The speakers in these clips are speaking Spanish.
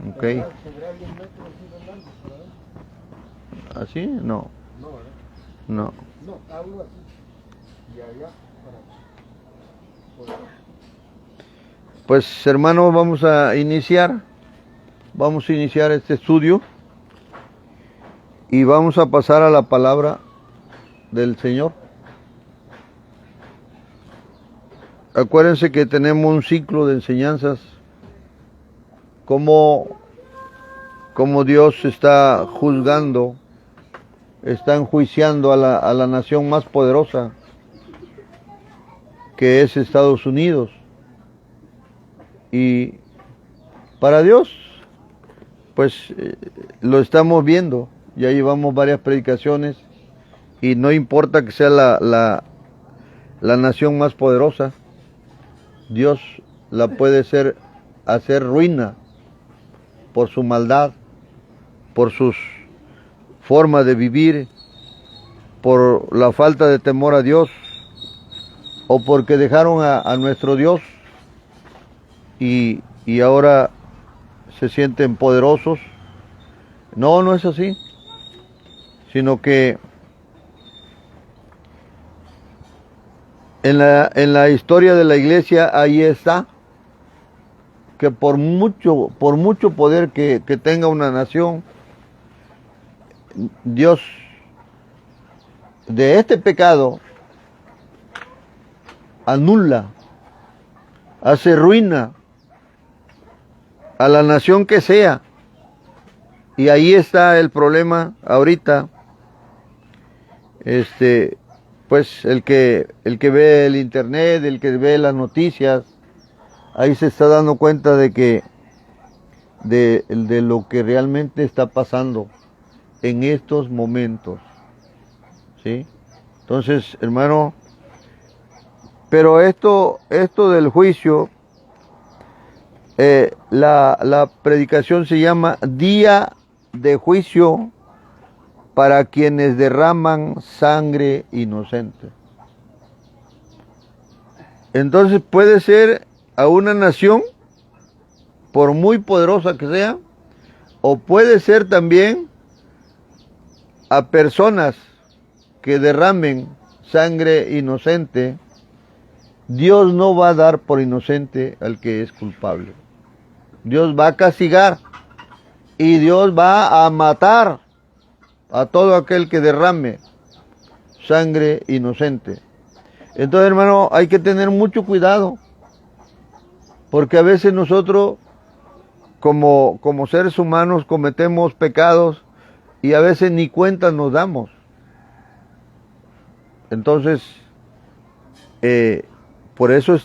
Ok. ¿Así? No. No. No, algo así. Y allá para... Pues hermanos, vamos a iniciar este estudio y vamos a pasar a la palabra del Señor. Acuérdense que tenemos un ciclo de enseñanzas, como Dios está juzgando, está enjuiciando a la nación más poderosa, que es Estados Unidos. Y para Dios, pues lo estamos viendo, ya llevamos varias predicaciones y no importa que sea la nación más poderosa, Dios la puede hacer ruina por su maldad, por sus formas de vivir, por la falta de temor a Dios, o porque dejaron a nuestro Dios y ahora se sienten poderosos. No, no es así, sino que en la historia de la iglesia ahí está, que por mucho poder que tenga una nación, Dios de este pecado anula, hace ruina a la nación que sea. Y ahí está el problema ahorita. Pues el que ve el internet, el que ve las noticias, ahí se está dando cuenta de lo que realmente está pasando en estos momentos, ¿sí? Entonces, hermano, pero esto del juicio, la predicación se llama Día de Juicio para quienes derraman sangre inocente. Entonces puede ser a una nación, por muy poderosa que sea, o puede ser también a personas que derramen sangre inocente. Dios no va a dar por inocente al que es culpable. Dios va a castigar y Dios va a matar a todo aquel que derrame sangre inocente. Entonces, hermano, hay que tener mucho cuidado, porque a veces nosotros, como seres humanos, cometemos pecados y a veces ni cuenta nos damos. Entonces, por eso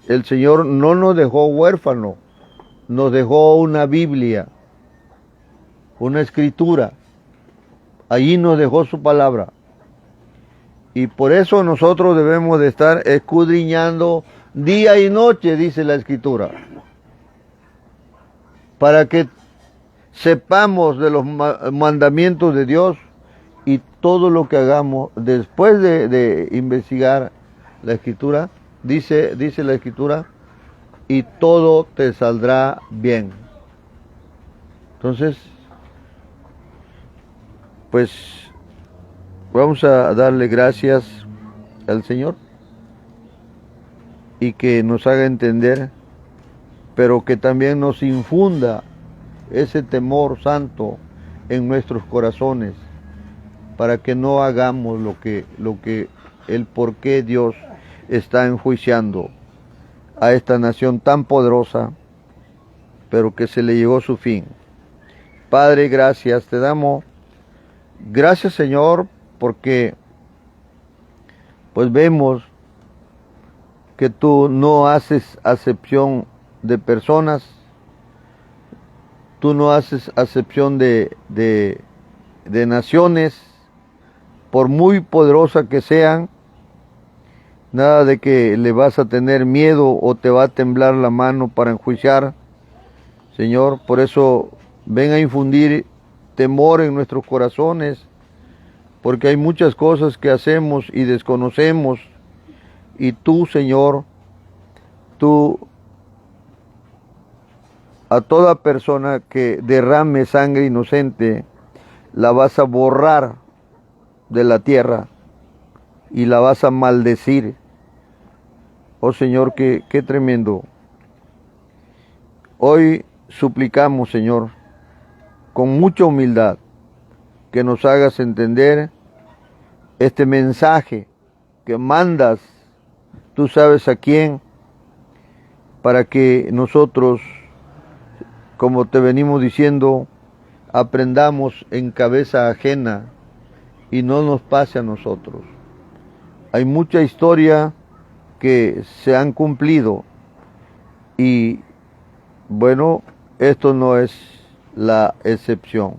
el Señor no nos dejó huérfanos, nos dejó una Biblia, una escritura. Allí nos dejó su palabra. Y por eso nosotros debemos de estar escudriñando día y noche, dice la escritura, para que sepamos de los mandamientos de Dios, y todo lo que hagamos después de investigar la escritura, dice la escritura, y todo te saldrá bien. Entonces, pues vamos a darle gracias al Señor y que nos haga entender, pero que también nos infunda ese temor santo en nuestros corazones, para que no hagamos el por qué Dios está enjuiciando a esta nación tan poderosa, pero que se le llegó su fin. Padre, gracias, te damos gracias, Señor, porque pues vemos que tú no haces acepción de personas, tú no haces acepción de naciones, por muy poderosa que sean. Nada de que le vas a tener miedo o te va a temblar la mano para enjuiciar, Señor. Por eso ven a infundir temor en nuestros corazones, porque hay muchas cosas que hacemos y desconocemos, y tú, Señor, tú a toda persona que derrame sangre inocente, la vas a borrar de la tierra y la vas a maldecir. Oh Señor, qué tremendo. Hoy suplicamos, Señor, con mucha humildad, que nos hagas entender este mensaje que mandas, tú sabes a quién, para que nosotros, como te venimos diciendo, aprendamos en cabeza ajena y no nos pase a nosotros. Hay mucha historia que se han cumplido y bueno, esto no es la excepción.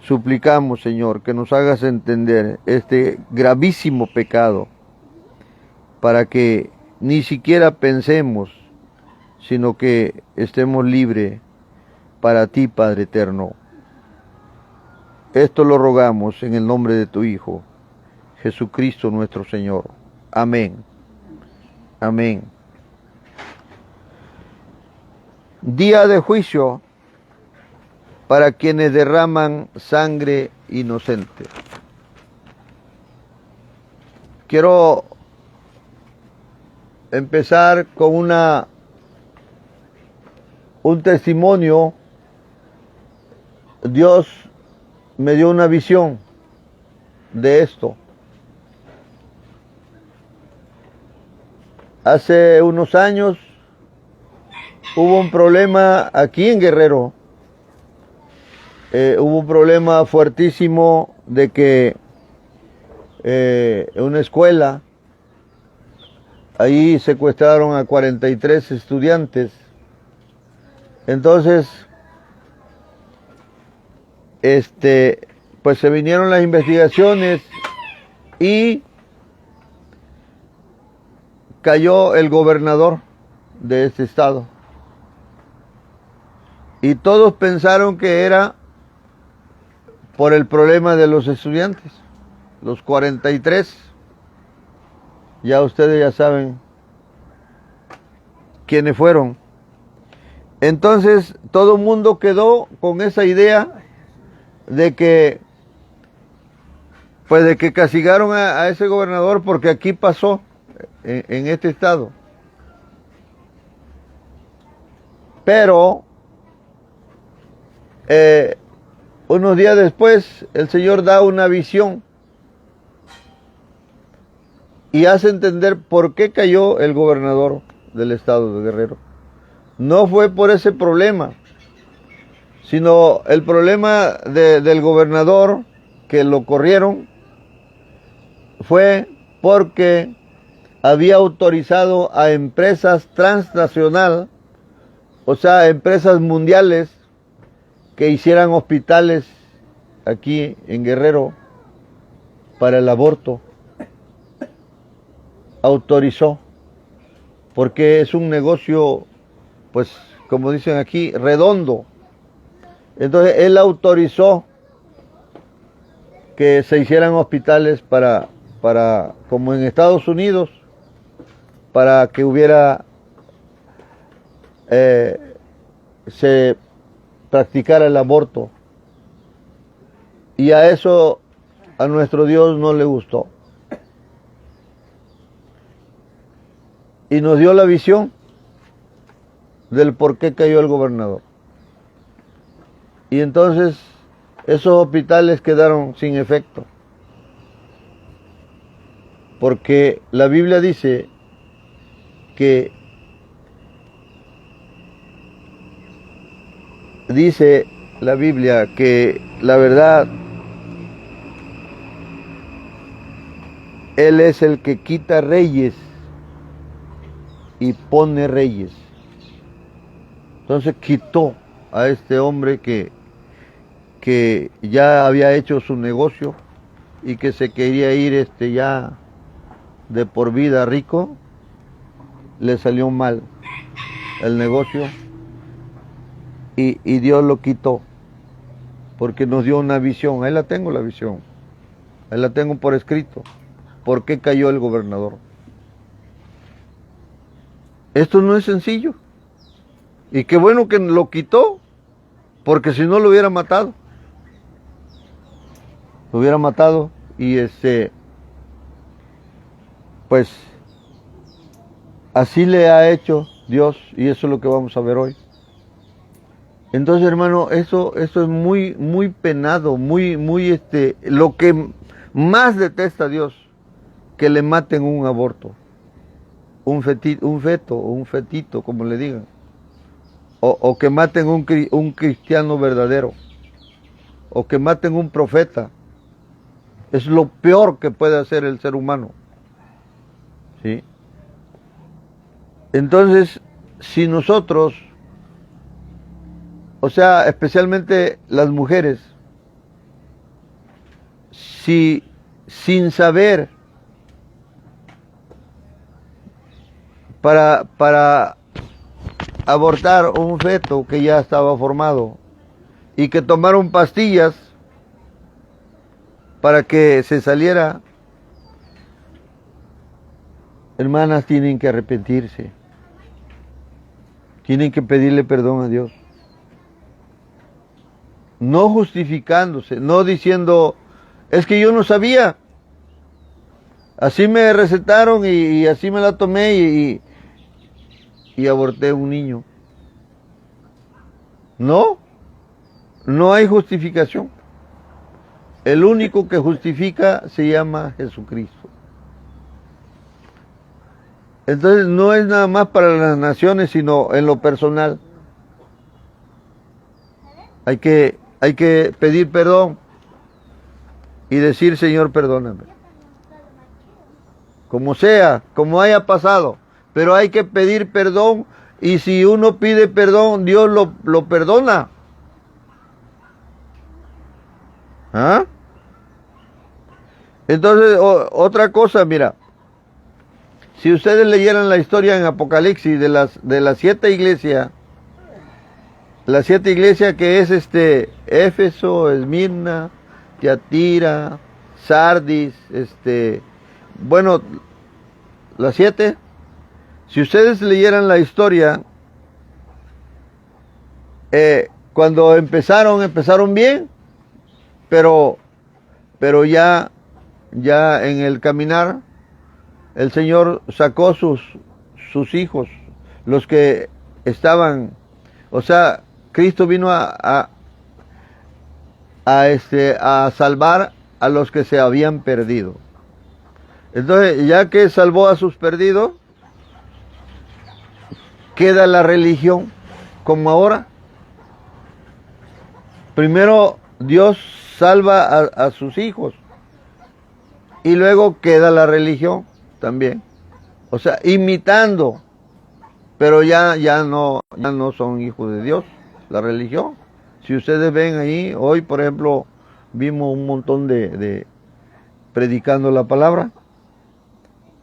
Suplicamos, Señor, que nos hagas entender este gravísimo pecado para que ni siquiera pensemos, sino que estemos libres para ti, Padre eterno. Esto lo rogamos en el nombre de tu Hijo, Jesucristo nuestro Señor. Amén. Amén. Día de juicio para quienes derraman sangre inocente. Quiero empezar con un testimonio. Dios me dio una visión de esto. Hace unos años hubo un problema aquí en Guerrero. Hubo un problema fuertísimo de que en una escuela, ahí secuestraron a 43 estudiantes. Entonces, pues se vinieron las investigaciones y cayó el gobernador de este estado. Y todos pensaron que era por el problema de los estudiantes, los 43. Ya ustedes ya saben quiénes fueron. Entonces todo el mundo quedó con esa idea de que pues de que castigaron a ese gobernador porque aquí pasó en este estado. Pero unos días después el Señor da una visión y hace entender por qué cayó el gobernador del estado de Guerrero. No fue por ese problema, sino el problema del gobernador que lo corrieron fue porque había autorizado a empresas transnacionales, o sea, empresas mundiales, que hicieran hospitales aquí en Guerrero para el aborto. Autorizó, porque es un negocio, pues, como dicen aquí, redondo. Entonces, él autorizó que se hicieran hospitales para como en Estados Unidos, para que hubiera, se practicara el aborto. Y a eso a nuestro Dios no le gustó. Y nos dio la visión del por qué cayó el gobernador. Y entonces esos hospitales quedaron sin efecto. Porque la Biblia dice que la verdad, Él es el que quita reyes y pone reyes. Entonces quitó a este hombre que ya había hecho su negocio y que se quería ir ya de por vida rico. Le salió mal el negocio y Dios lo quitó porque nos dio una visión. Ahí la tengo, la visión, ahí la tengo por escrito. ¿Por qué cayó el gobernador? Esto no es sencillo. Y qué bueno que lo quitó, porque si no lo hubiera matado. Lo hubiera matado y pues así le ha hecho Dios, y eso es lo que vamos a ver hoy. Entonces, hermano, eso es muy, muy penado, lo que más detesta Dios, que le maten un aborto, un feto, un fetito, como le digan, o que maten un cristiano verdadero, o que maten un profeta. Es lo peor que puede hacer el ser humano, ¿sí? Entonces, si nosotros, o sea, especialmente las mujeres, si sin saber para abortar un feto que ya estaba formado y que tomaron pastillas para que se saliera, hermanas, tienen que arrepentirse, tienen que pedirle perdón a Dios, no justificándose, no diciendo, es que yo no sabía, así me recetaron y así me la tomé y aborté un niño. No hay justificación. El único que justifica se llama Jesucristo. Entonces no es nada más para las naciones, sino en lo personal. Hay que pedir perdón y decir, Señor, perdóname. Como sea, como haya pasado, pero hay que pedir perdón, y si uno pide perdón, Dios lo perdona. ¿Ah? Entonces, otra cosa, mira, si ustedes leyeran la historia en Apocalipsis de las 7 iglesias, las 7 iglesias que es Éfeso, Esmirna, Tiatira, Sardis, bueno, las 7, si ustedes leyeran la historia, cuando empezaron bien, pero ya en el caminar, el Señor sacó sus hijos, los que estaban, o sea, Cristo vino a salvar a los que se habían perdido. Entonces, ya que salvó a sus perdidos, queda la religión, como ahora. Primero Dios salva a sus hijos y luego queda la religión también. O sea, imitando, pero ya no son hijos de Dios, la religión. Si ustedes ven ahí, hoy por ejemplo, vimos un montón de predicando la palabra,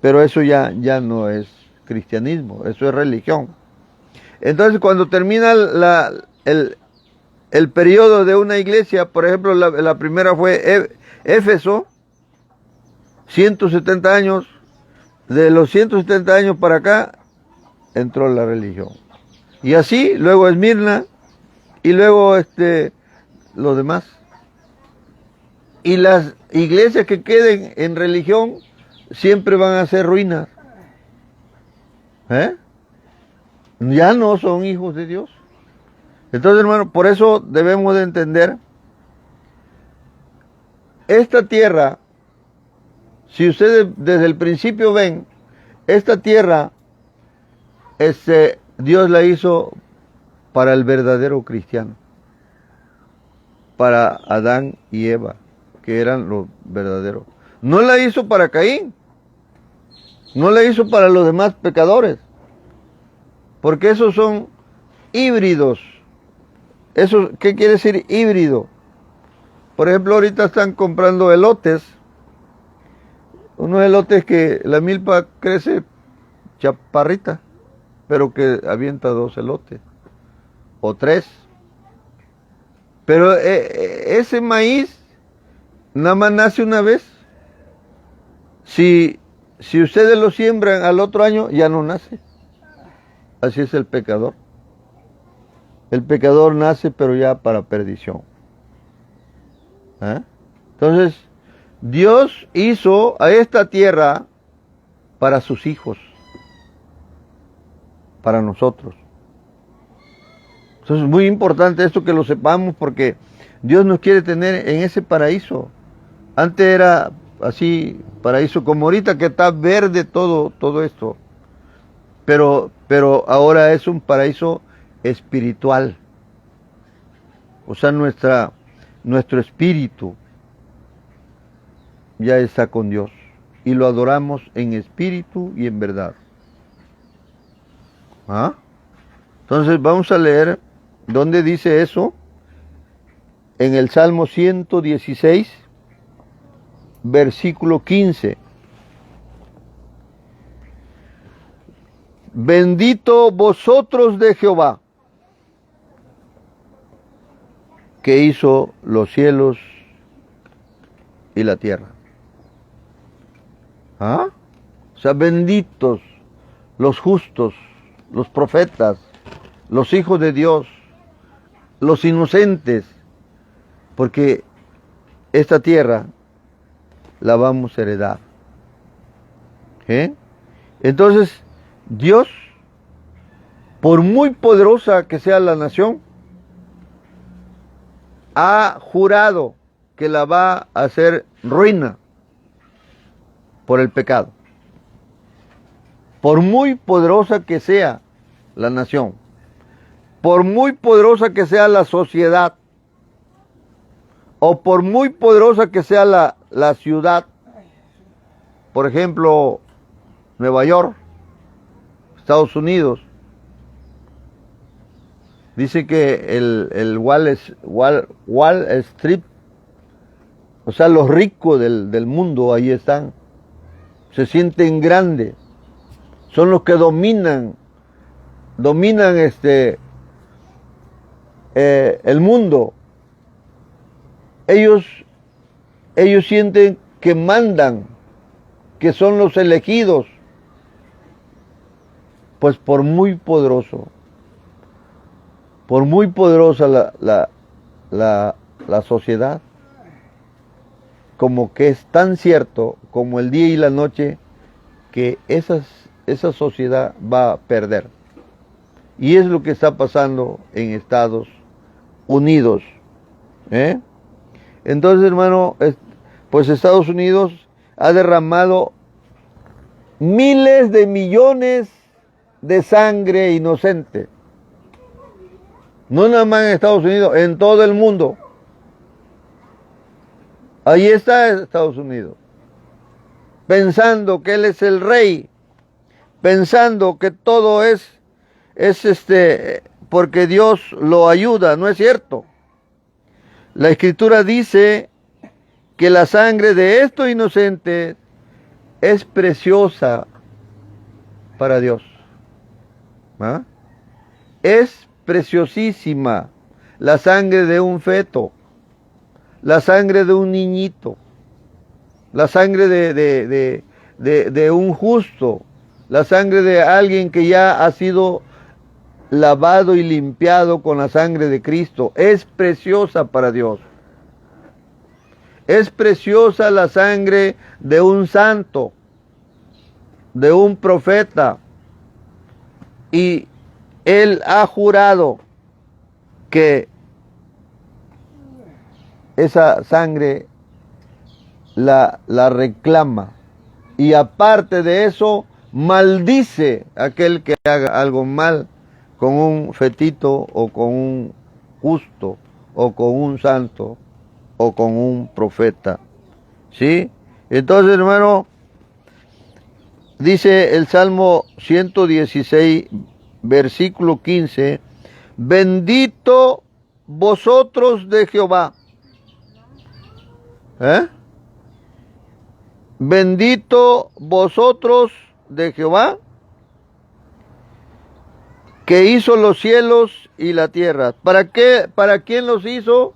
pero eso ya no es cristianismo, eso es religión. Entonces, cuando termina el periodo de una iglesia, por ejemplo, la primera fue Éfeso, 170 años, de los 170 años para acá, entró la religión. Y así, luego Esmirna, y luego los demás. Y las iglesias que queden en religión siempre van a ser ruinas. Ya no son hijos de Dios. Entonces, hermano, por eso debemos de entender, esta tierra, si ustedes desde el principio ven, esta tierra, Dios la hizo para el verdadero cristiano, para Adán y Eva, que eran los verdaderos. No la hizo para Caín, no la hizo para los demás pecadores, porque esos son híbridos. Eso, ¿qué quiere decir híbrido? Por ejemplo, ahorita están comprando elotes, unos elotes que la milpa crece chaparrita, pero que avienta 2 elotes, o 3. Pero ese maíz nada más nace una vez. Si ustedes lo siembran al otro año, ya no nace. Así es el pecador. el pecador nace pero ya para perdición. ¿Eh? Entonces, Dios hizo a esta tierra para sus hijos, para nosotros. Entonces es muy importante esto que lo sepamos porque Dios nos quiere tener en ese paraíso. Antes era así, paraíso como ahorita que está verde todo esto. Pero ahora es un paraíso espiritual. O sea, nuestro espíritu ya está con Dios. Y lo adoramos en espíritu y en verdad. ¿Ah? Entonces vamos a leer dónde dice eso. En el Salmo 116, versículo 15. Bendito vosotros de Jehová, que hizo los cielos y la tierra. ¿Ah? O sea, benditos los justos, los profetas, los hijos de Dios, los inocentes, porque esta tierra la vamos a heredar. ¿Eh? Entonces, Dios, por muy poderosa que sea la nación, ha jurado que la va a hacer ruina por el pecado. Por muy poderosa que sea la nación, por muy poderosa que sea la sociedad, o por muy poderosa que sea la ciudad, por ejemplo, Nueva York, Estados Unidos, dice que el Wall Street, o sea, los ricos del mundo ahí están, se sienten grandes, son los que dominan el mundo. Ellos sienten que mandan, que son los elegidos, pues por muy poderosa la sociedad, como que es tan cierto como el día y la noche, que esa sociedad va a perder. Y es lo que está pasando en Estados Unidos. ¿Eh? Entonces, hermano, pues Estados Unidos ha derramado miles de millones de sangre inocente. No nada más en Estados Unidos, en todo el mundo. Ahí está Estados Unidos, pensando que él es el rey, pensando que todo es porque Dios lo ayuda. No es cierto. La Escritura dice que la sangre de estos inocentes es preciosa para Dios. ¿Ah? Es preciosísima la sangre de un feto, la sangre de un niñito, la sangre de un justo, la sangre de alguien que ya ha sido lavado y limpiado con la sangre de Cristo. Es preciosa para Dios. Es preciosa la sangre de un santo, de un profeta. Y Él ha jurado que esa sangre la reclama. Y aparte de eso, maldice a aquel que haga algo mal con un fetito, o con un justo, o con un santo, o con un profeta. ¿Sí? Entonces, hermano, dice el Salmo 116, versículo 15, bendito vosotros de Jehová. Bendito vosotros de Jehová, que hizo los cielos y la tierra. ¿Para qué? ¿Para quién los hizo?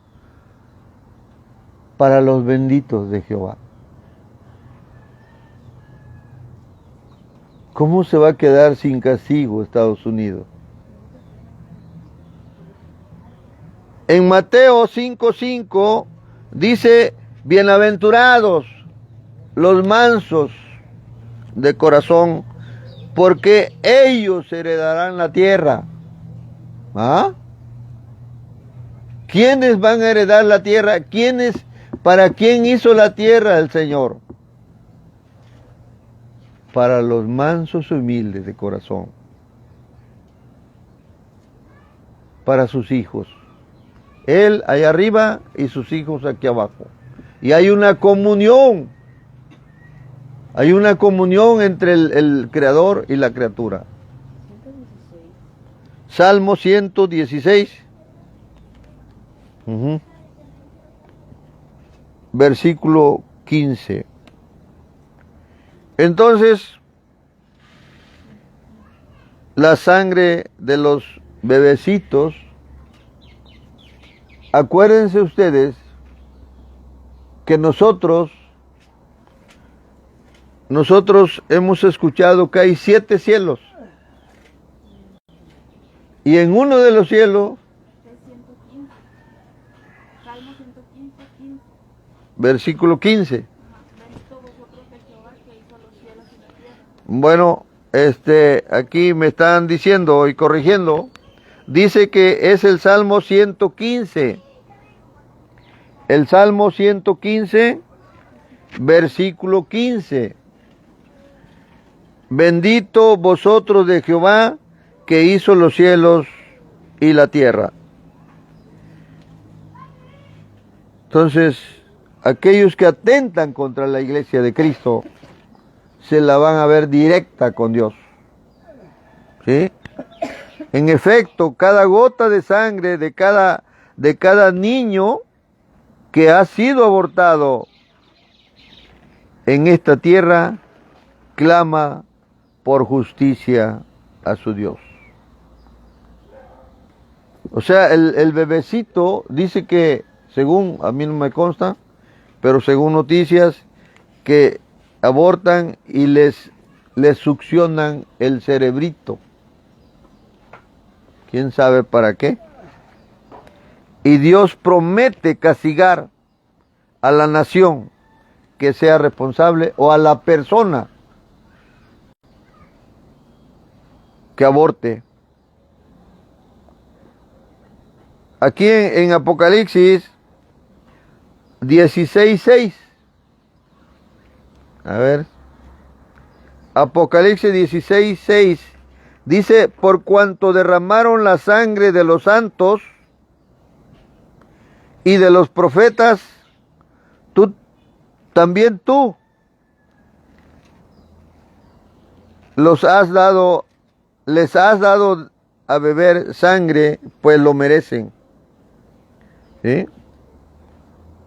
Para los benditos de Jehová. ¿Cómo se va a quedar sin castigo Estados Unidos? En Mateo 5:5 dice, bienaventurados los mansos de corazón, porque ellos heredarán la tierra. ¿Ah? ¿Quiénes van a heredar la tierra? ¿Quiénes, para quién hizo la tierra el Señor? Para los mansos y humildes de corazón. Para sus hijos. Él allá arriba y sus hijos aquí abajo. Y hay una comunión. Hay una comunión entre el Creador y la criatura. 116. Salmo 116. Versículo 15. Entonces, la sangre de los bebecitos, acuérdense ustedes que nosotros hemos escuchado que hay 7 cielos. Y en uno de los cielos, 115. Salmo 115, 15. versículo 15. Bendito vosotros de Jehová que hizo los cielos y la tierra. Bueno, aquí me están diciendo y corrigiendo, dice que es el Salmo 115. El Salmo 115, versículo 15. Bendito vosotros de Jehová que hizo los cielos y la tierra. Entonces, aquellos que atentan contra la iglesia de Cristo se la van a ver directa con Dios. ¿Sí? En efecto, cada gota de sangre de cada niño que ha sido abortado en esta tierra clama por justicia a su Dios. O sea, el bebecito dice que, según, a mí no me consta, pero según noticias, que abortan y les succionan el cerebrito. ¿Quién sabe para qué? Y Dios promete castigar a la nación que sea responsable o a la persona que aborte. Aquí en Apocalipsis 16:6. A ver. Apocalipsis 16:6 dice, por cuanto derramaron la sangre de los santos y de los profetas, también tú les has dado a beber sangre, pues lo merecen. ¿Sí?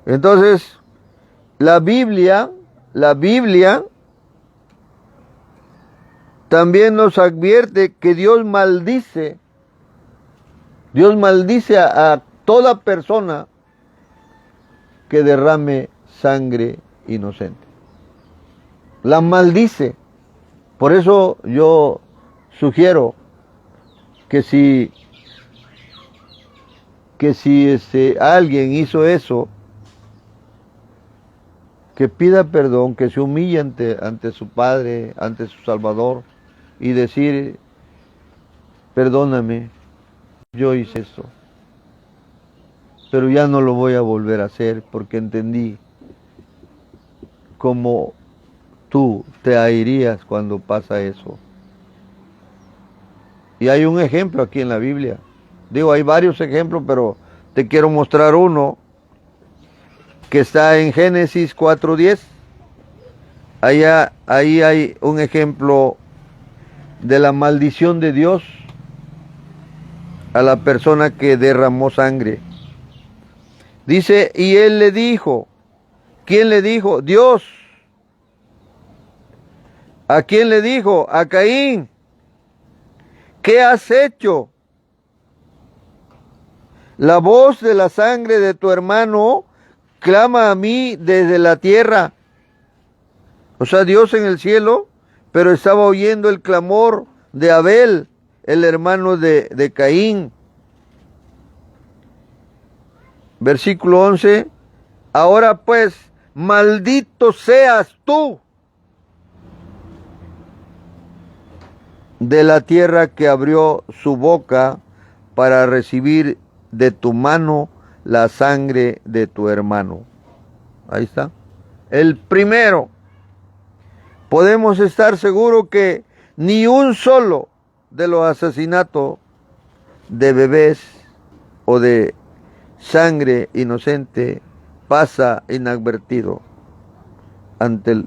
Entonces, la Biblia también nos advierte que Dios maldice a toda persona que derrame sangre inocente. La maldice. Por eso yo sugiero que si alguien hizo eso, que pida perdón, que se humille ante su Padre, ante su Salvador, y decir, perdóname, yo hice esto, pero ya no lo voy a volver a hacer porque entendí cómo tú te airías cuando pasa eso. Y hay un ejemplo aquí en la Biblia. Digo, hay varios ejemplos, pero te quiero mostrar uno que está en Génesis 4:10. Ahí hay un ejemplo de la maldición de Dios a la persona que derramó sangre. Dice, y él le dijo, ¿quién le dijo? Dios. ¿A quién le dijo? A Caín. ¿Qué has hecho? La voz de la sangre de tu hermano clama a mí desde la tierra. O sea, Dios en el cielo, pero estaba oyendo el clamor de Abel, el hermano de Caín. versículo 11, ahora pues, maldito seas tú de la tierra que abrió su boca para recibir de tu mano la sangre de tu hermano. Ahí está. El primero. Podemos estar seguros que ni un solo de los asesinatos de bebés o de sangre inocente pasa inadvertido ante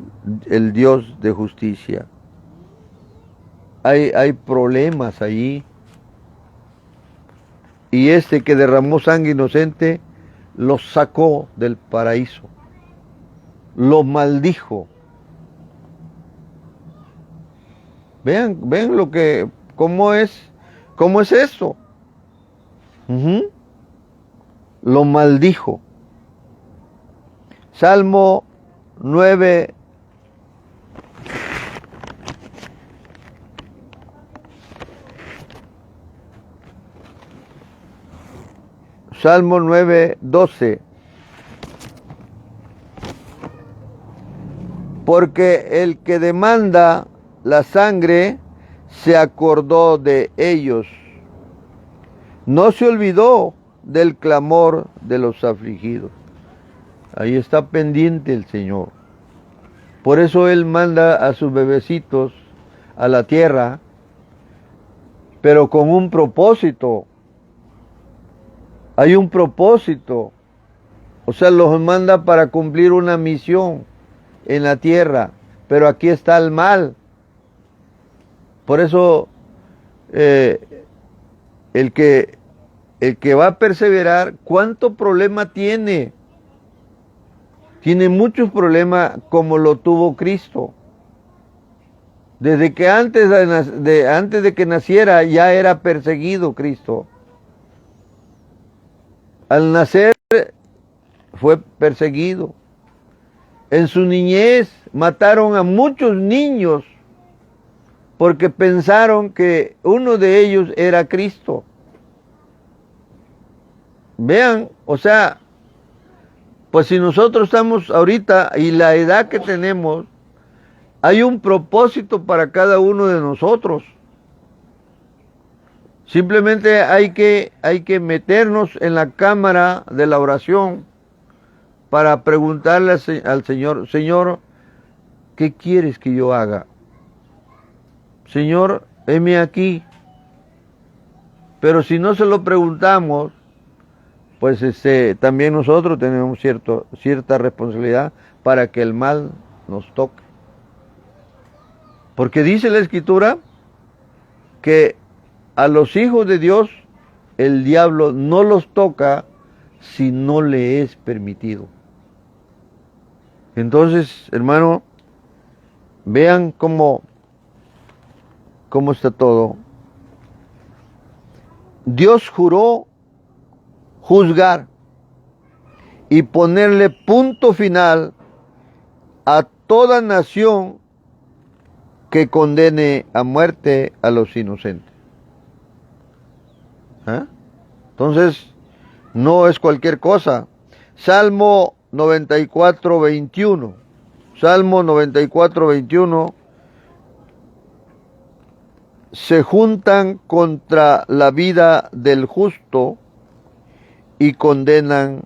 el Dios de justicia. Hay problemas allí. Y este que derramó sangre inocente los sacó del paraíso, los maldijo. Vean lo que, cómo es eso. Lo maldijo. Salmo 9. Salmo 9:12. Porque el que demanda la sangre se acordó de ellos. No se olvidó del clamor de los afligidos. Ahí está pendiente el Señor. Por eso Él manda a sus bebecitos a la tierra, pero con un propósito. Hay un propósito. O sea, los manda para cumplir una misión en la tierra. Pero aquí está el mal. Por eso el que va a perseverar, ¿cuánto problema tiene? Tiene muchos problemas como lo tuvo Cristo. Desde que antes de que naciera ya era perseguido Cristo. Al nacer fue perseguido. En su niñez mataron a muchos niños porque pensaron que uno de ellos era Cristo. Vean, o sea, pues si nosotros estamos ahorita y la edad que tenemos, hay un propósito para cada uno de nosotros. Simplemente hay que meternos en la cámara de la oración para preguntarle al Señor, Señor, ¿qué quieres que yo haga? Señor, heme aquí. Pero si no se lo preguntamos, pues también nosotros tenemos cierta responsabilidad para que el mal nos toque. Porque dice la Escritura que a los hijos de Dios el diablo no los toca si no le es permitido. Entonces, hermano, vean cómo está todo. Dios juró juzgar y ponerle punto final a toda nación que condene a muerte a los inocentes. Entonces, no es cualquier cosa. Salmo 94:21. Salmo 94:21. Se juntan contra la vida del justo y condenan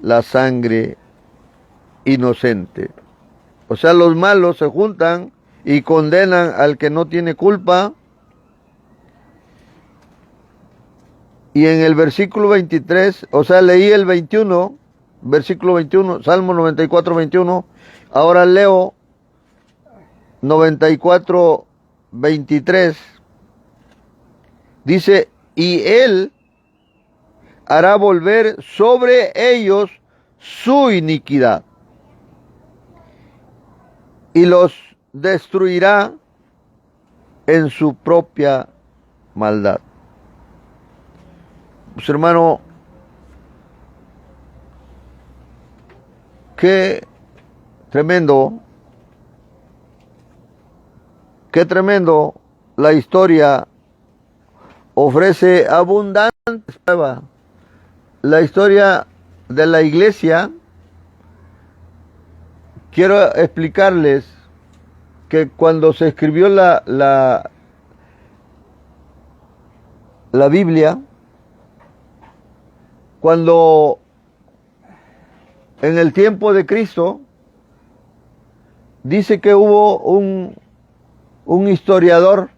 la sangre inocente. O sea, los malos se juntan y condenan al que no tiene culpa. Y en el versículo 23, o sea, leí el 21, versículo 21, Salmo 94:21, ahora leo 94:23, dice, y Él hará volver sobre ellos su iniquidad y los destruirá en su propia maldad. Pues hermano, qué tremendo la historia ofrece abundantes pruebas. la historia de la iglesia, quiero explicarles que cuando se escribió la Biblia, cuando en el tiempo de Cristo, dice que hubo un historiador,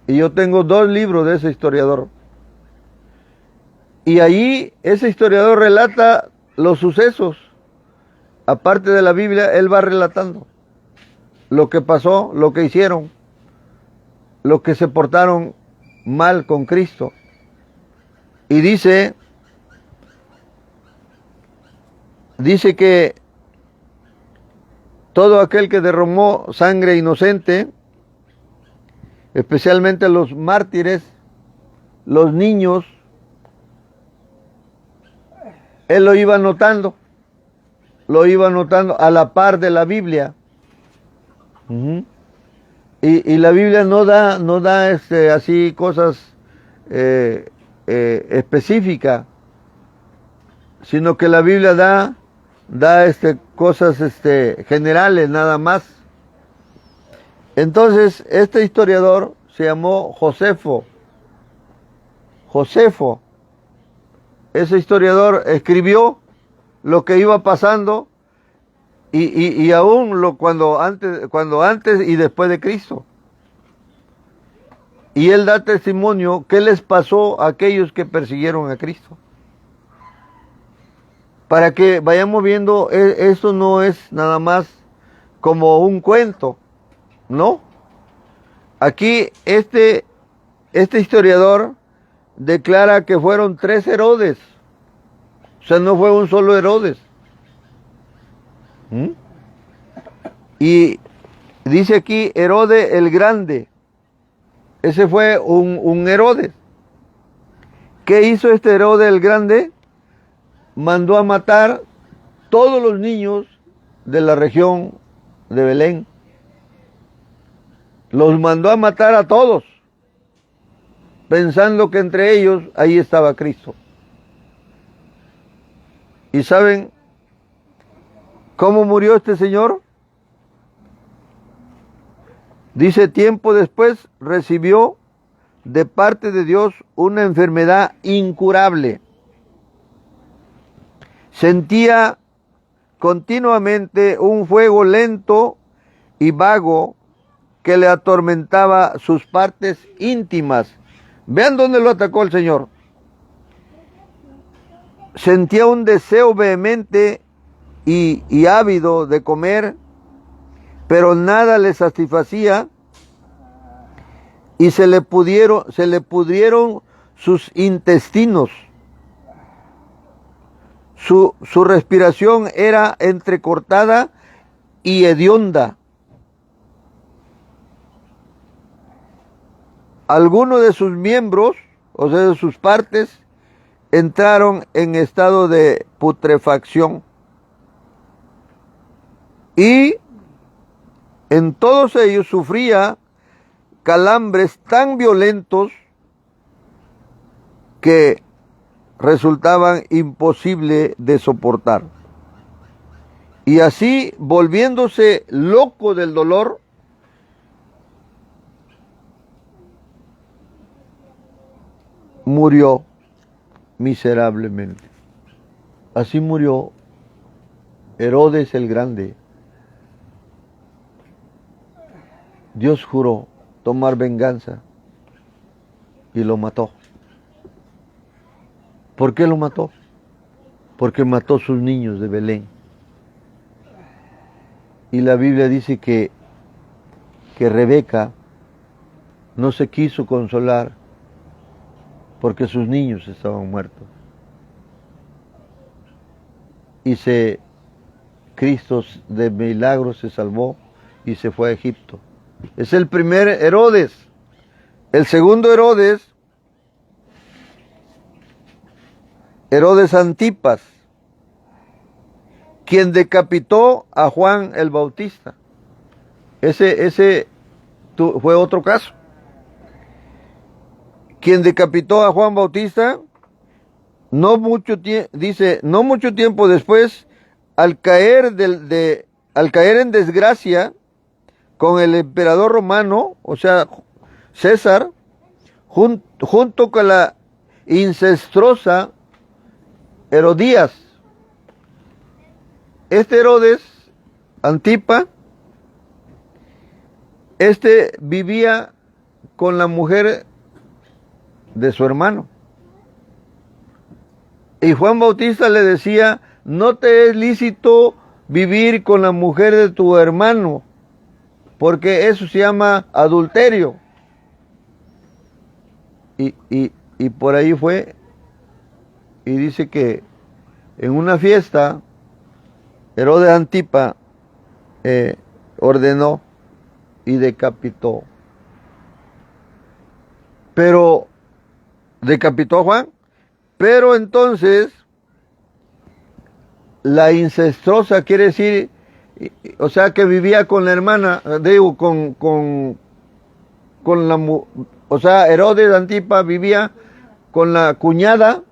y yo tengo 2 libros de ese historiador, y allí ese historiador relata los sucesos, aparte de la Biblia, él va relatando lo que pasó, lo que hicieron, los que se portaron mal con Cristo. Y dice que todo aquel que derramó sangre inocente, especialmente los mártires, los niños, él lo iba anotando a la par de la Biblia. Y la Biblia no da así cosas específicas, sino que la Biblia da cosas generales nada más. Entonces, este historiador se llamó Josefo. Ese historiador escribió lo que iba pasando y aún cuando antes y después de Cristo. Y él da testimonio qué les pasó a aquellos que persiguieron a Cristo. Para que vayamos viendo, eso no es nada más como un cuento, ¿no? Aquí este historiador declara que fueron 3 Herodes. O sea, no fue un solo Herodes. Y dice aquí Herodes el Grande. Ese fue un Herodes. ¿Qué hizo este Herodes el Grande? Mandó a matar todos los niños de la región de Belén. Los mandó a matar a todos, pensando que entre ellos ahí estaba Cristo. ¿Y saben cómo murió este señor? Dice, tiempo después recibió de parte de Dios una enfermedad incurable. Sentía continuamente un fuego lento y vago que le atormentaba sus partes íntimas. Vean dónde lo atacó el Señor. Sentía un deseo vehemente y ávido de comer, pero nada le satisfacía y se le pudrieron sus intestinos. Su respiración era entrecortada y hedionda. Algunos de sus miembros, o sea, de sus partes, entraron en estado de putrefacción. Y en todos ellos sufría calambres tan violentos que resultaban imposibles de soportar. Y así, volviéndose loco del dolor, murió miserablemente. Así murió Herodes el Grande. Dios juró tomar venganza y lo mató. ¿Por qué lo mató? Porque mató sus niños de Belén. Y la Biblia dice que Rebeca no se quiso consolar porque sus niños estaban muertos. Y Cristo de milagro se salvó y se fue a Egipto. Es el primer Herodes. El segundo Herodes Antipas, quien decapitó a Juan el Bautista. Ese fue otro caso. Quien decapitó a Juan Bautista dice, no mucho tiempo después, al caer en desgracia con el emperador romano, o sea, César, junto con la incestuosa Herodías. Este Herodes Antipa, vivía con la mujer de su hermano. Y Juan Bautista le decía, no te es lícito vivir con la mujer de tu hermano, porque eso se llama adulterio. Y por ahí fue, y dice que en una fiesta, Herodes Antipa ordenó y decapitó. Pero decapitó a Juan. Pero entonces, la incestuosa quiere decir, o sea, que vivía con la hermana, digo, o sea, Herodes Antipa vivía con la cuñada,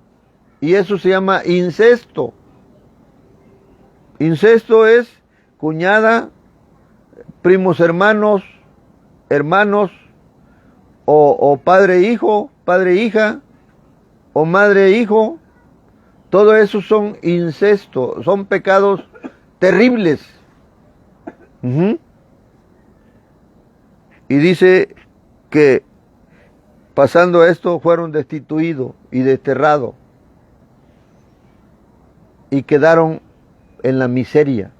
y eso se llama incesto. Incesto es cuñada, primos hermanos, o padre-hijo, padre-hija, o madre-hijo. Todo eso son incesto, son pecados terribles. Y dice que pasando esto fueron destituidos y desterrados y quedaron en la miseria.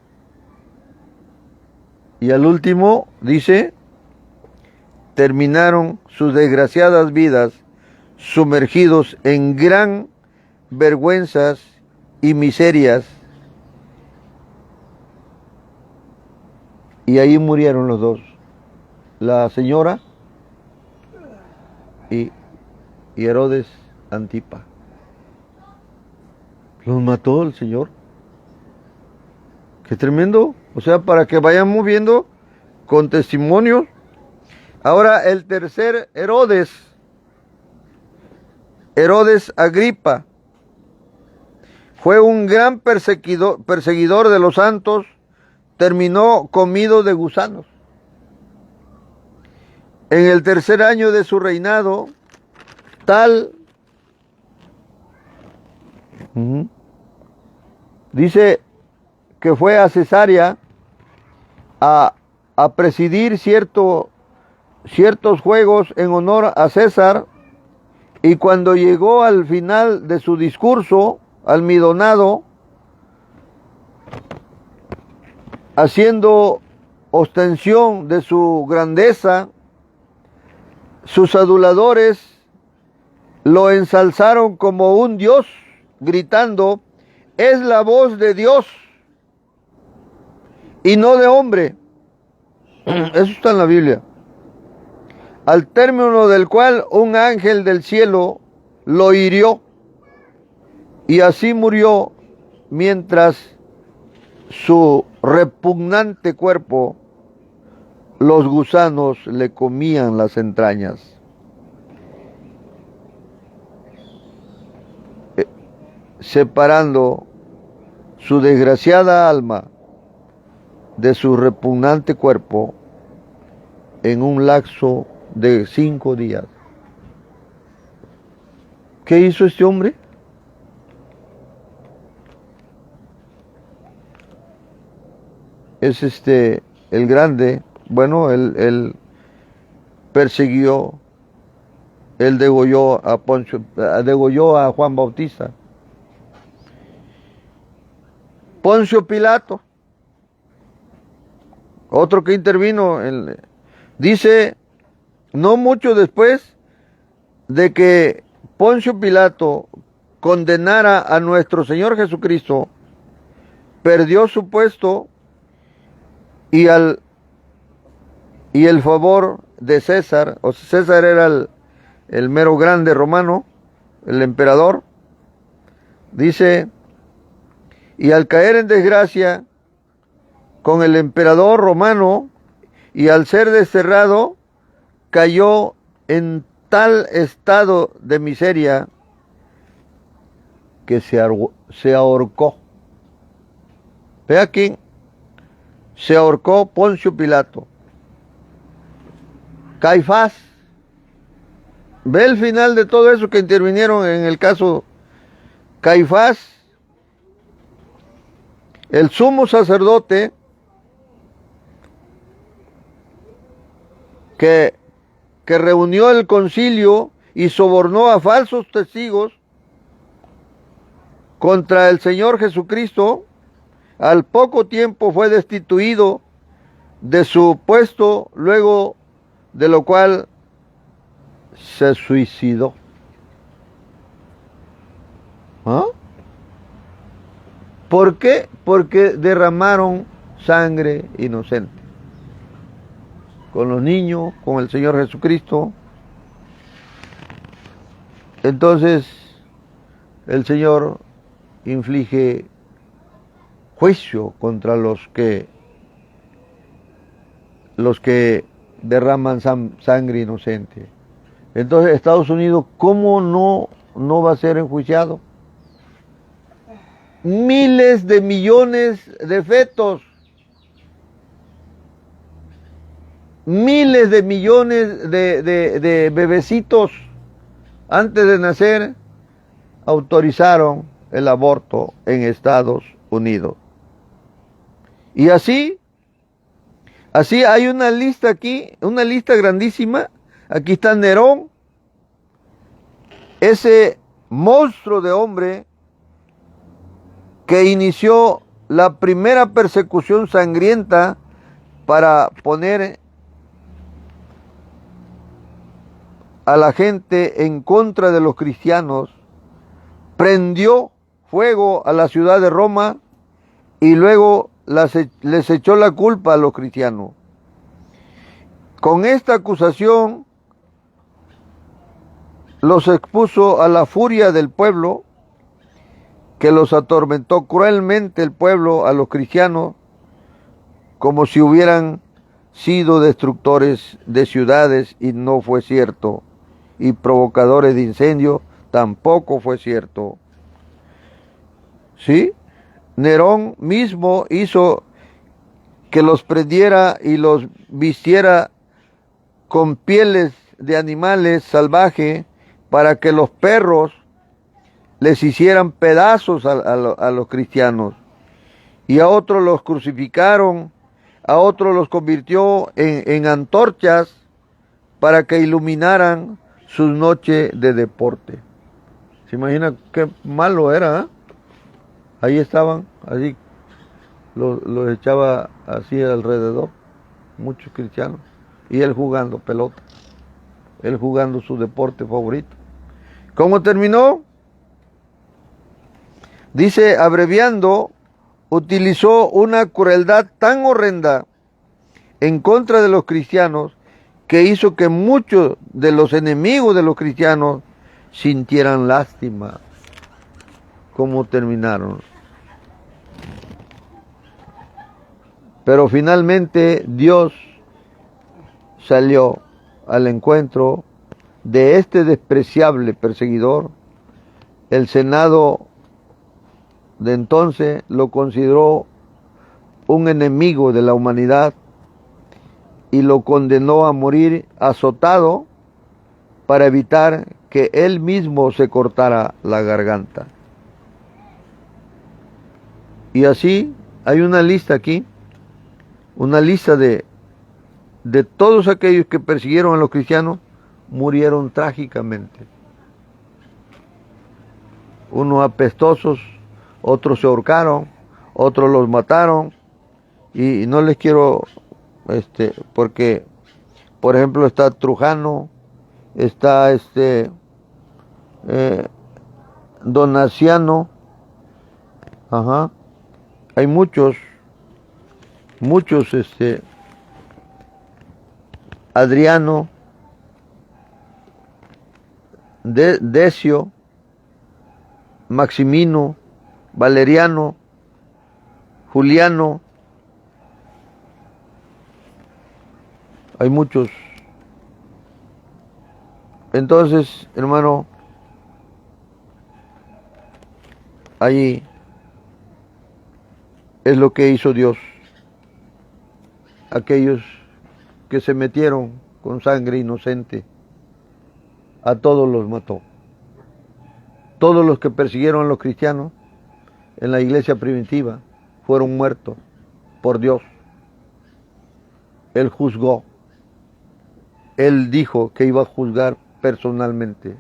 Y al último dice, terminaron sus desgraciadas vidas sumergidos en gran vergüenzas y miserias, y ahí murieron los dos, la señora y Herodes Antipa. Los mató el Señor. Qué tremendo. O sea, para que vayamos viendo con testimonios. Ahora el tercer Herodes Agripa, fue un gran perseguidor de los santos, terminó comido de gusanos. En el tercer año de su reinado, dice que fue a Cesarea a presidir ciertos juegos en honor a César, y cuando llegó al final de su discurso, almidonado, haciendo ostensión de su grandeza, sus aduladores lo ensalzaron como un dios, gritando, es la voz de Dios y no de hombre. Eso está en la Biblia. Al término del cual un ángel del cielo lo hirió, y así murió mientras su repugnante cuerpo, los gusanos le comían las entrañas. Separando su desgraciada alma de su repugnante cuerpo en un lapso de 5 días. ¿Qué hizo este hombre? Es el grande, bueno, él persiguió, él degolló a Juan Bautista. Poncio Pilato, otro que intervino, dice, no mucho después de que Poncio Pilato condenara a nuestro Señor Jesucristo, perdió su puesto y el favor de César. O sea, César era el mero grande romano, el emperador. Dice, y al caer en desgracia con el emperador romano y al ser desterrado, cayó en tal estado de miseria que se ahorcó. Ve aquí, se ahorcó Poncio Pilato. Caifás. Ve el final de todo eso que intervinieron en el caso Caifás, el sumo sacerdote que reunió el concilio y sobornó a falsos testigos contra el Señor Jesucristo, al poco tiempo fue destituido de su puesto, luego de lo cual se suicidó. ¿Ah? ¿Por qué? Porque derramaron sangre inocente. Con los niños, con el Señor Jesucristo. Entonces, el Señor inflige juicio contra los que derraman sangre inocente. Entonces, Estados Unidos, ¿cómo no va a ser enjuiciado? Miles de millones de fetos, miles de millones de bebecitos antes de nacer autorizaron el aborto en Estados Unidos. Y así hay una lista aquí, una lista grandísima. Aquí está Nerón, ese monstruo de hombre que inició la primera persecución sangrienta para poner a la gente en contra de los cristianos, prendió fuego a la ciudad de Roma y luego les echó la culpa a los cristianos. Con esta acusación los expuso a la furia del pueblo, que los atormentó cruelmente el pueblo a los cristianos, como si hubieran sido destructores de ciudades, y no fue cierto, y provocadores de incendio, tampoco fue cierto. ¿Sí? Nerón mismo hizo que los prendiera y los vistiera con pieles de animales salvajes para que los perros les hicieran pedazos a los cristianos. Y a otros los crucificaron, a otros los convirtió en antorchas para que iluminaran sus noches de deporte. ¿Se imagina qué malo era? ¿Eh? Ahí estaban, así los echaba así alrededor, muchos cristianos, y él jugando pelota, él jugando su deporte favorito. ¿Cómo terminó? Dice, abreviando, utilizó una crueldad tan horrenda en contra de los cristianos que hizo que muchos de los enemigos de los cristianos sintieran lástima. ¿Cómo terminaron? Pero finalmente Dios salió al encuentro de este despreciable perseguidor. El Senado de entonces lo consideró un enemigo de la humanidad y lo condenó a morir azotado para evitar que él mismo se cortara la garganta. Y así hay una lista aquí, una lista de todos aquellos que persiguieron a los cristianos, murieron trágicamente. Unos apestosos, otros se ahorcaron, otros los mataron, y no les quiero, porque, por ejemplo, está Trujano, está Donaciano, hay muchos, Adriano, Decio, Maximino, Valeriano, Juliano, hay muchos. Entonces, hermano, Allí es lo que hizo Dios. Aquellos que se metieron con sangre inocente, a todos los mató. Todos los que persiguieron a los cristianos en la iglesia primitiva fueron muertos por Dios. Él juzgó. Él dijo que iba a juzgar personalmente.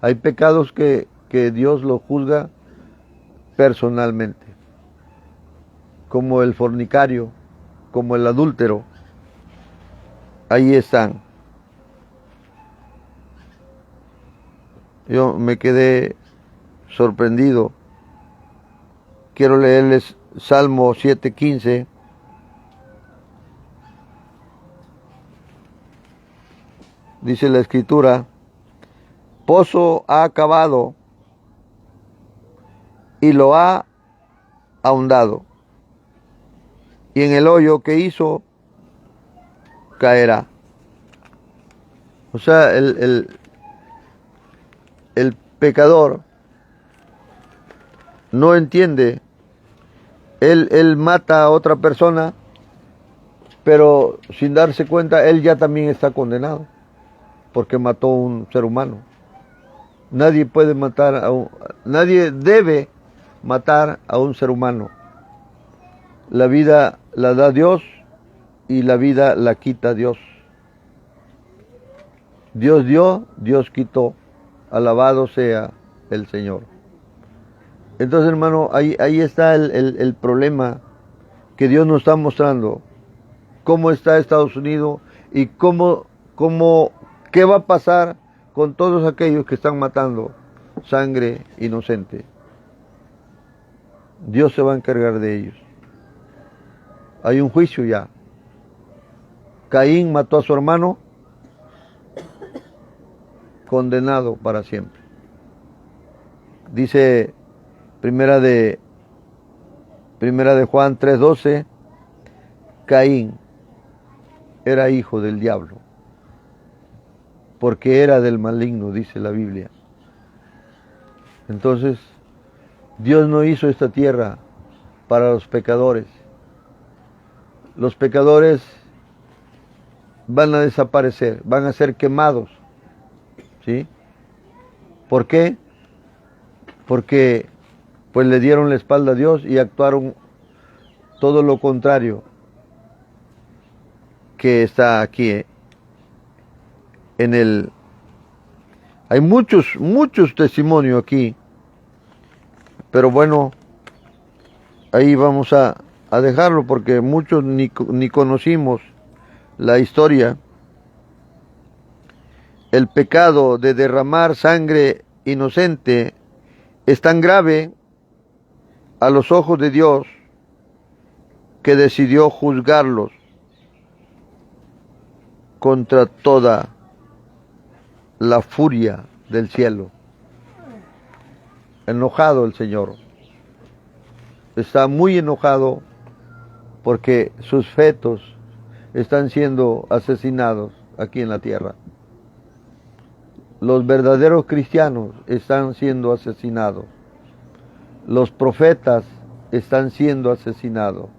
Hay pecados que Dios los juzga personalmente, como el fornicario, como el adúltero. Ahí están. Yo me quedé sorprendido. Quiero leerles Salmo 7:15. Dice la Escritura: pozo ha cavado y lo ha ahondado, y en el hoyo que hizo caerá. O sea, el pecador no entiende. Él mata a otra persona, pero sin darse cuenta, él ya también está condenado, porque mató a un ser humano. Nadie puede matar nadie debe matar a un ser humano. La vida la da Dios y la vida la quita Dios. Dios dio, Dios quitó. Alabado sea el Señor. Entonces, hermano, ahí está el problema que Dios nos está mostrando. Cómo está Estados Unidos y qué va a pasar con todos aquellos que están matando sangre inocente. Dios se va a encargar de ellos. Hay un juicio ya. Caín mató a su hermano, condenado para siempre. Dice Primera de Juan 3:12, Caín era hijo del diablo, porque era del maligno, dice la Biblia. Entonces, Dios no hizo esta tierra para los pecadores. Los pecadores van a desaparecer, van a ser quemados. ¿Sí? ¿Por qué? Porque pues le dieron la espalda a Dios y actuaron todo lo contrario que está aquí. Hay muchos testimonios aquí, pero bueno, ahí vamos a dejarlo porque muchos ni conocimos la historia. El pecado de derramar sangre inocente es tan grave a los ojos de Dios que decidió juzgarlos contra toda la furia del cielo. Enojado el Señor. Está muy enojado porque sus fetos están siendo asesinados aquí en la tierra. Los verdaderos cristianos están siendo asesinados. Los profetas están siendo asesinados.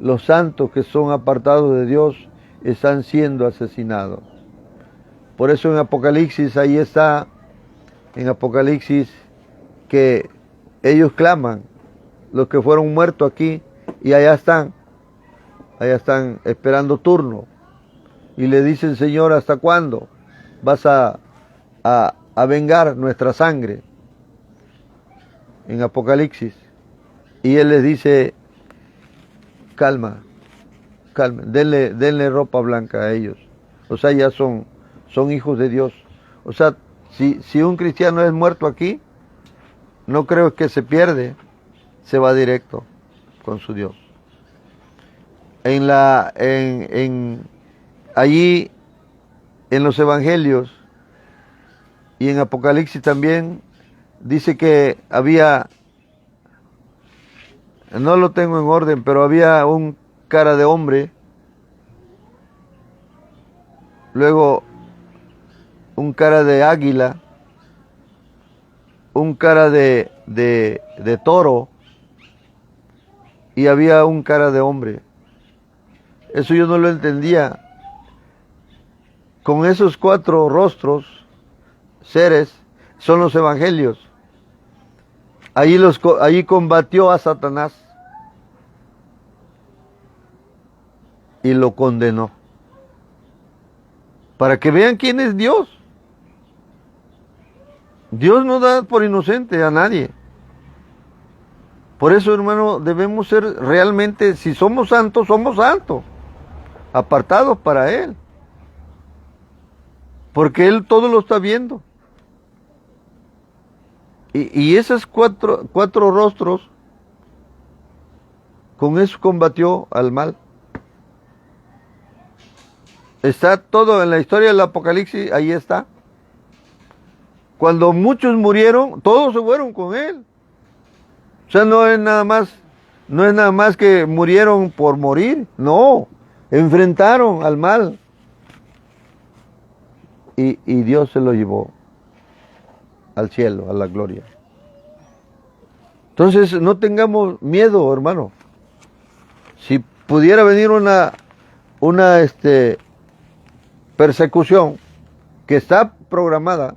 Los santos que son apartados de Dios están siendo asesinados. Por eso en Apocalipsis, ahí está, en Apocalipsis, que ellos claman, los que fueron muertos aquí, y allá están esperando turno. Y le dicen: Señor, ¿hasta cuándo vas a vengar nuestra sangre? En Apocalipsis. Y Él les dice: calma, denle ropa blanca a ellos. O sea, ya son hijos de Dios. O sea, si un cristiano es muerto aquí, no creo que se pierde, se va directo con su Dios. Allí en los evangelios y en Apocalipsis también dice que había, no lo tengo en orden, pero había un cara de hombre, luego un cara de águila, un cara de de toro y había un cara de hombre. Eso yo no lo entendía. Con esos 4 rostros, seres, son los evangelios. Allí combatió a Satanás y lo condenó. Para que vean quién es Dios. Dios no da por inocente a nadie. Por eso, hermano, debemos ser realmente, si somos santos, apartados para Él. Porque Él todo lo está viendo. Y esos cuatro rostros, con eso combatió al mal. Está todo en la historia del Apocalipsis, ahí está. Cuando muchos murieron, todos se fueron con Él. O sea, no es nada más que murieron por morir, no, enfrentaron al mal. Y Dios se lo llevó al cielo, a la gloria. Entonces, no tengamos miedo, hermano. Si pudiera venir una persecución que está programada,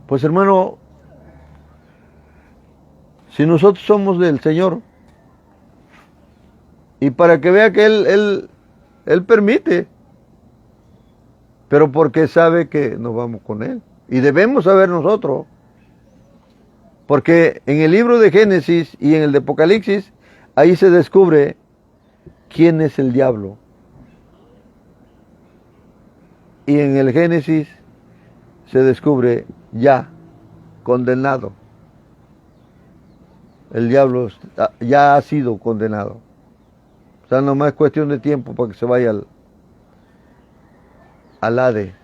pues, hermano, si nosotros somos del Señor, y para que vea que Él permite, pero porque sabe que nos vamos con Él. Y debemos saber nosotros, porque en el libro de Génesis y en el de Apocalipsis, ahí se descubre quién es el diablo. Y en el Génesis se descubre ya condenado. El diablo ya ha sido condenado. O sea, nomás es cuestión de tiempo para que se vaya al Hades.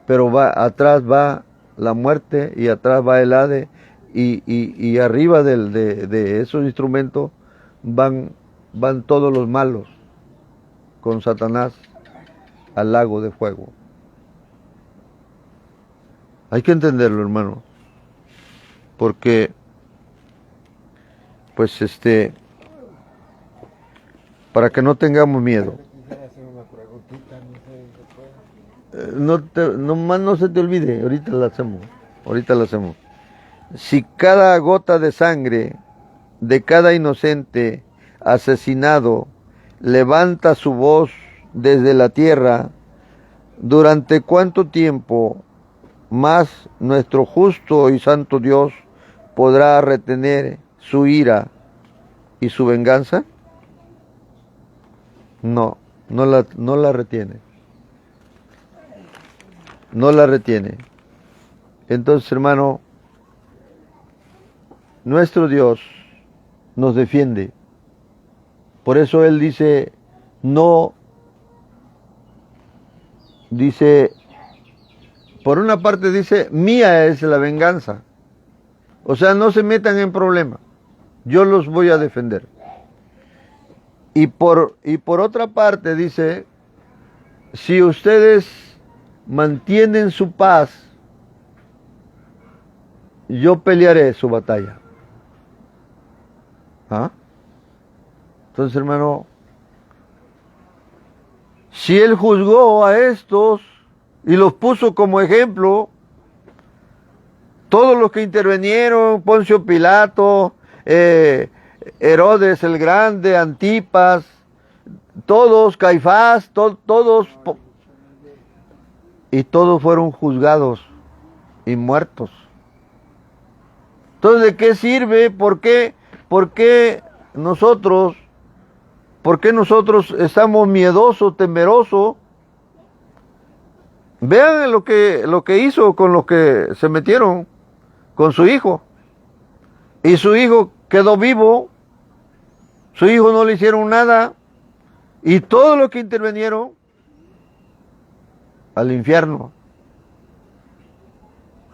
Pero atrás va la muerte y atrás va el Hades y arriba de esos instrumentos van todos los malos con Satanás al lago de fuego. Hay que entenderlo, hermano, porque pues para que no tengamos miedo. Quisiera hacer una preguntita, no sé si se puede. Nomás no se te olvide, ahorita la hacemos. Si cada gota de sangre de cada inocente asesinado levanta su voz desde la tierra, ¿durante cuánto tiempo más nuestro justo y santo Dios podrá retener su ira y su venganza? No la retiene. No la retiene. Entonces, hermano, nuestro Dios nos defiende. Por eso Él dice, por una parte dice, mía es la venganza. O sea, no se metan en problemas. Yo los voy a defender. Y por otra parte dice, si ustedes mantienen su paz, yo pelearé su batalla. ¿Ah? Entonces, hermano, si Él juzgó a estos y los puso como ejemplo, todos los que intervinieron, Poncio Pilato, Herodes el Grande, Antipas, todos, Caifás, todos, y todos fueron juzgados y muertos. Entonces, ¿de qué sirve? ¿Por qué nosotros estamos miedosos, temerosos? Vean lo que hizo con los que se metieron con su hijo. Y su hijo quedó vivo, su hijo no le hicieron nada, y todos los que intervinieron al infierno.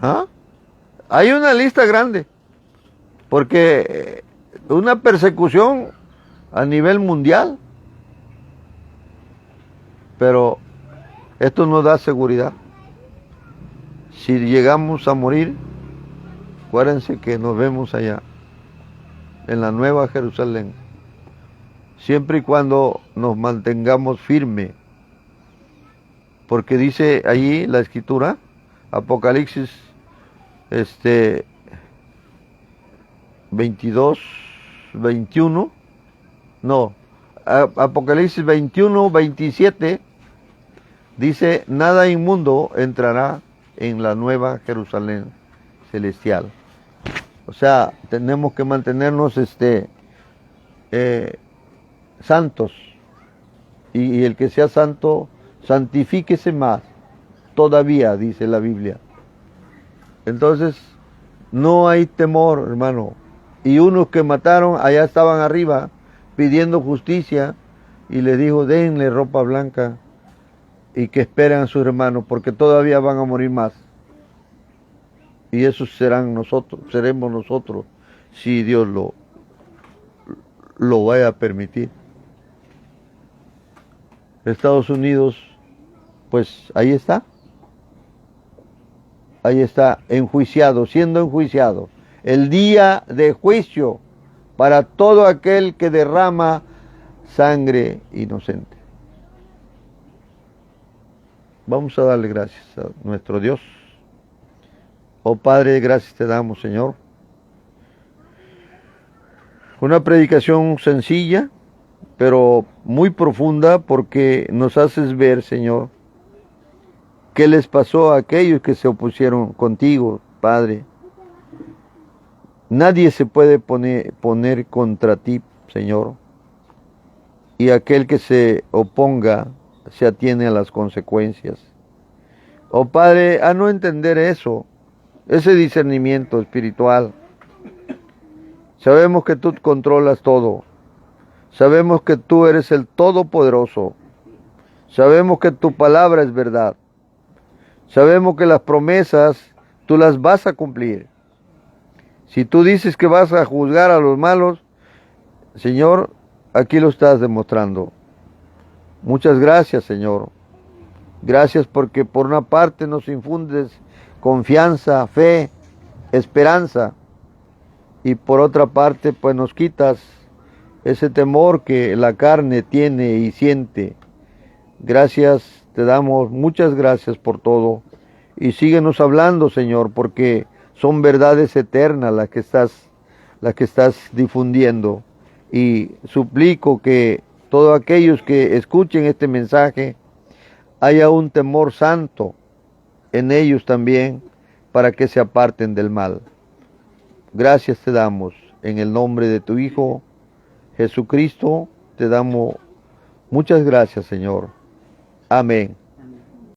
¿Ah? Hay una lista grande, porque una persecución a nivel mundial, pero esto nos da seguridad. Si llegamos a morir, Acuérdense que nos vemos allá, en la Nueva Jerusalén, siempre y cuando nos mantengamos firmes, porque dice allí la Escritura, Apocalipsis 22, 21, no, Apocalipsis 21, 27, dice, nada inmundo entrará en la Nueva Jerusalén celestial. O sea, tenemos que mantenernos santos, y el que sea santo, santifíquese más, todavía, dice la Biblia. Entonces, no hay temor, hermano. Y unos que mataron, allá estaban arriba, pidiendo justicia, y les dijo, denle ropa blanca, y que esperen a sus hermanos, porque todavía van a morir más. Y esos seremos nosotros, si Dios lo vaya a permitir. Estados Unidos, pues ahí está, enjuiciado, siendo enjuiciado. El día de juicio para todo aquel que derrama sangre inocente. Vamos a darle gracias a nuestro Dios. Oh Padre, gracias te damos, Señor. Una predicación sencilla, pero muy profunda, porque nos haces ver, Señor, qué les pasó a aquellos que se opusieron contigo, Padre. Nadie se puede poner contra ti, Señor, y aquel que se oponga se atiene a las consecuencias. Oh Padre, a no entender eso, ese discernimiento espiritual. Sabemos que tú controlas todo. Sabemos que tú eres el Todopoderoso. Sabemos que tu palabra es verdad. Sabemos que las promesas tú las vas a cumplir. Si tú dices que vas a juzgar a los malos, Señor, aquí lo estás demostrando. Muchas gracias, Señor. Gracias porque por una parte nos infundes confianza, fe, esperanza, y por otra parte pues nos quitas ese temor que la carne tiene y siente. Gracias, te damos muchas gracias por todo, y síguenos hablando, Señor, porque son verdades eternas las que estás difundiendo, y suplico que todos aquellos que escuchen este mensaje haya un temor santo en ellos también, para que se aparten del mal. Gracias te damos en el nombre de tu Hijo Jesucristo, te damos muchas gracias, Señor. Amén.